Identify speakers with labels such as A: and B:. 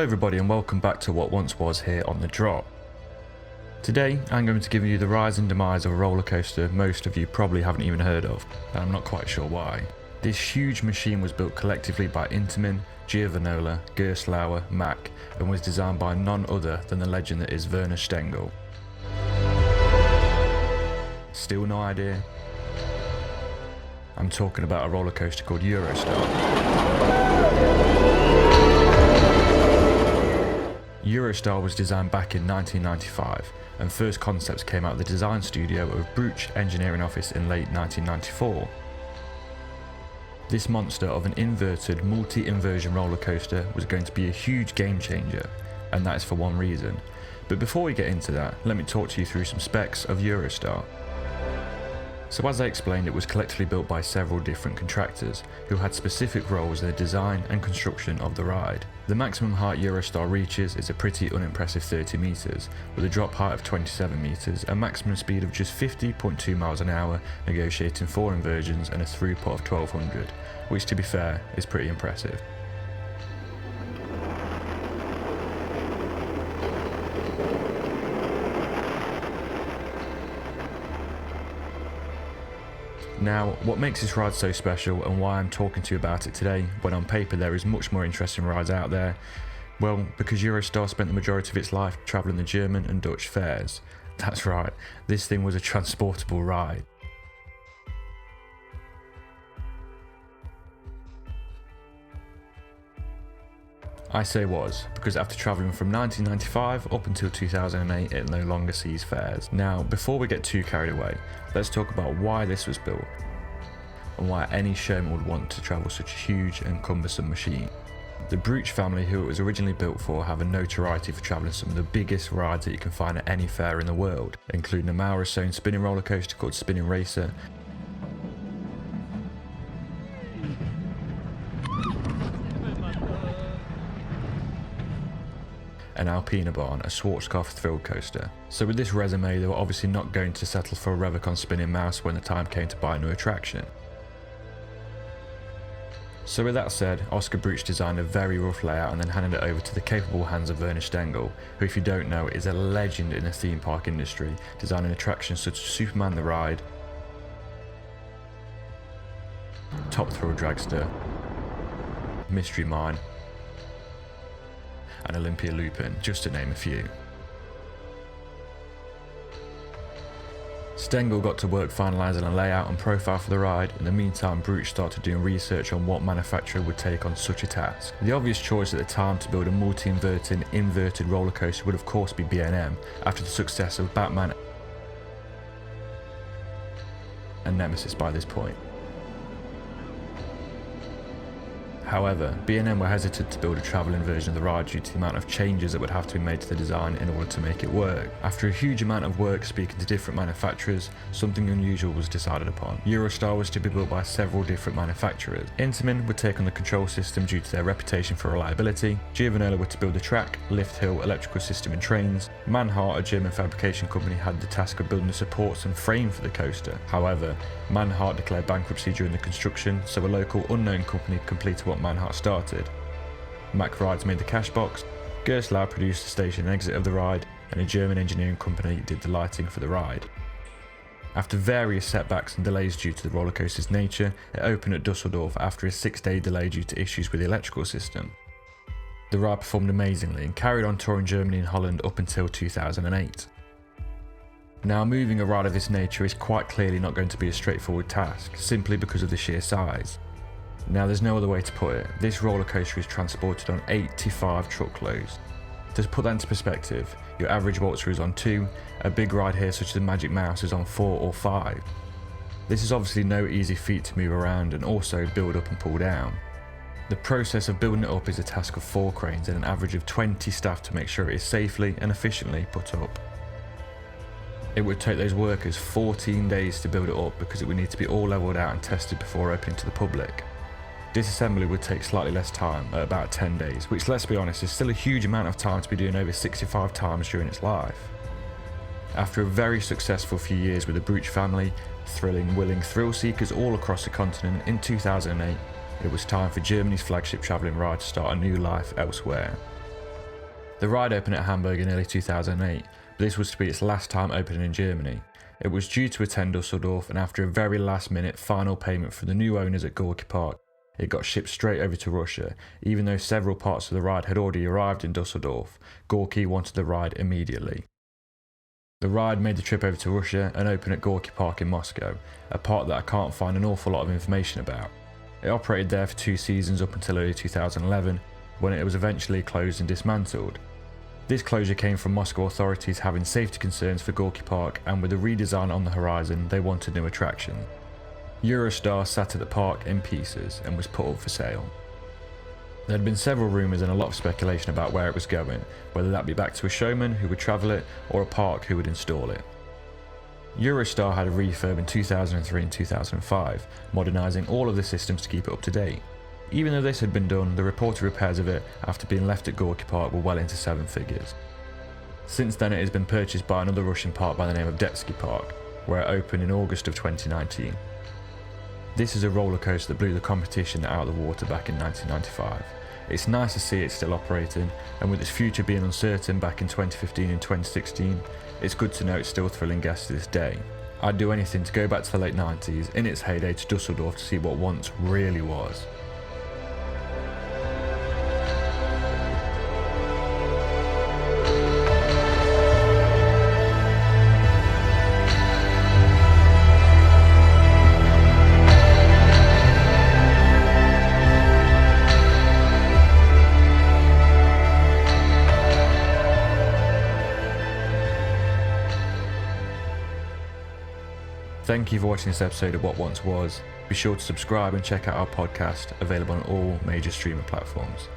A: Hello everybody and welcome back to what once was here on The Drop. Today I'm going to give you the rise and demise of a roller coaster most of you probably haven't even heard of, and I'm not quite sure why. This huge machine was built collectively by Intamin, Giovanola, Gerstlauer, Mack, and was designed by none other than the legend that is Werner Stengel. Still no idea? I'm talking about a roller coaster called Eurostar. Eurostar was designed back in 1995, and first concepts came out of the design studio of Bruch Engineering Office in late 1994. This monster of an inverted multi-inversion roller coaster was going to be a huge game changer, and that is for one reason. But before we get into that, let me talk to you through some specs of Eurostar. So as I explained, it was collectively built by several different contractors who had specific roles in the design and construction of the ride. The maximum height Eurostar reaches is a pretty unimpressive 30 metres, with a drop height of 27 metres, a maximum speed of just 50.2 miles an hour, negotiating 4 inversions and a throughput of 1200, which to be fair is pretty impressive. Now, what makes this ride so special and why I'm talking to you about it today, when on paper there is much more interesting rides out there? Well, because Eurostar spent the majority of its life travelling the German and Dutch fairs. That's right, this thing was a transportable ride. I say was, because after travelling from 1995 up until 2008 it no longer sees fairs. Now, before we get too carried away, let's talk about why this was built, and why any showman would want to travel such a huge and cumbersome machine. The Bruch family, who it was originally built for, have a notoriety for travelling some of the biggest rides that you can find at any fair in the world, including a Maurus-owned spinning roller coaster called Spinning Racer, and Alpinabahn, a Schwarzkopf thrill coaster. So with this resume, they were obviously not going to settle for a Revicon spinning mouse when the time came to buy a new attraction. So with that said, Oscar Bruch designed a very rough layout and then handed it over to the capable hands of Werner Stengel, who, if you don't know, is a legend in the theme park industry, designing attractions such as Superman the Ride, Top Thrill Dragster, Mystery Mine, and Olympia Lupin, just to name a few. Stengel got to work finalising a layout and profile for the ride. In the meantime, Bruch started doing research on what manufacturer would take on such a task. The obvious choice at the time to build a multi-inverting, inverted roller coaster would of course be B&M, after the success of Batman and Nemesis by this point. However, B&M were hesitant to build a travelling version of the ride due to the amount of changes that would have to be made to the design in order to make it work. After a huge amount of work speaking to different manufacturers, something unusual was decided upon. Eurostar was to be built by several different manufacturers. Intamin would take on the control system due to their reputation for reliability, Giovanola were to build the track, lift hill, electrical system and trains, Manhart, a German fabrication company, had the task of building the supports and frame for the coaster. However, Manhart declared bankruptcy during the construction, so a local unknown company completed what Manhart started. Mack Rides made the cash box, Gerstlauer produced the station and exit of the ride, and a German engineering company did the lighting for the ride. After various setbacks and delays due to the roller coaster's nature, it opened at Dusseldorf after a 6-day delay due to issues with the electrical system. The ride performed amazingly and carried on touring Germany and Holland up until 2008. Now, moving a ride of this nature is quite clearly not going to be a straightforward task, simply because of the sheer size. Now, there's no other way to put it, this roller coaster is transported on 85 truckloads. To put that into perspective, your average waltzer is on 2, a big ride here such as the Magic Mouse is on 4 or 5. This is obviously no easy feat to move around and also build up and pull down. The process of building it up is a task of 4 cranes and an average of 20 staff to make sure it is safely and efficiently put up. It would take those workers 14 days to build it up because it would need to be all levelled out and tested before opening to the public. Disassembly would take slightly less time, at about 10 days, which, let's be honest, is still a huge amount of time to be doing over 65 times during its life. After a very successful few years with the Bruch family, thrilling, willing thrill seekers all across the continent, in 2008, it was time for Germany's flagship travelling ride to start a new life elsewhere. The ride opened at Hamburg in early 2008, but this was to be its last time opening in Germany. It was due to attend Dusseldorf, and after a very last minute final payment from the new owners at Gorky Park, it got shipped straight over to Russia. Even though several parts of the ride had already arrived in Dusseldorf, Gorky wanted the ride immediately. The ride made the trip over to Russia and opened at Gorky Park in Moscow, a park that I can't find an awful lot of information about. It operated there for 2 seasons up until early 2011, when it was eventually closed and dismantled. This closure came from Moscow authorities having safety concerns for Gorky Park, and with a redesign on the horizon, they wanted new attraction. Eurostar sat at the park in pieces and was put up for sale. There had been several rumours and a lot of speculation about where it was going, whether that be back to a showman who would travel it or a park who would install it. Eurostar had a refurb in 2003 and 2005, modernising all of the systems to keep it up to date. Even though this had been done, the reported repairs of it after being left at Gorky Park were well into 7 figures. Since then it has been purchased by another Russian park by the name of Detski Park, where it opened in August of 2019. This is a roller coaster that blew the competition out of the water back in 1995. It's nice to see it still operating, and with its future being uncertain back in 2015 and 2016, it's good to know it's still thrilling guests to this day. I'd do anything to go back to the late 90s, in its heyday, to Dusseldorf to see what once really was. Thank you for watching this episode of What Once Was. Be sure to subscribe and check out our podcast, available on all major streaming platforms.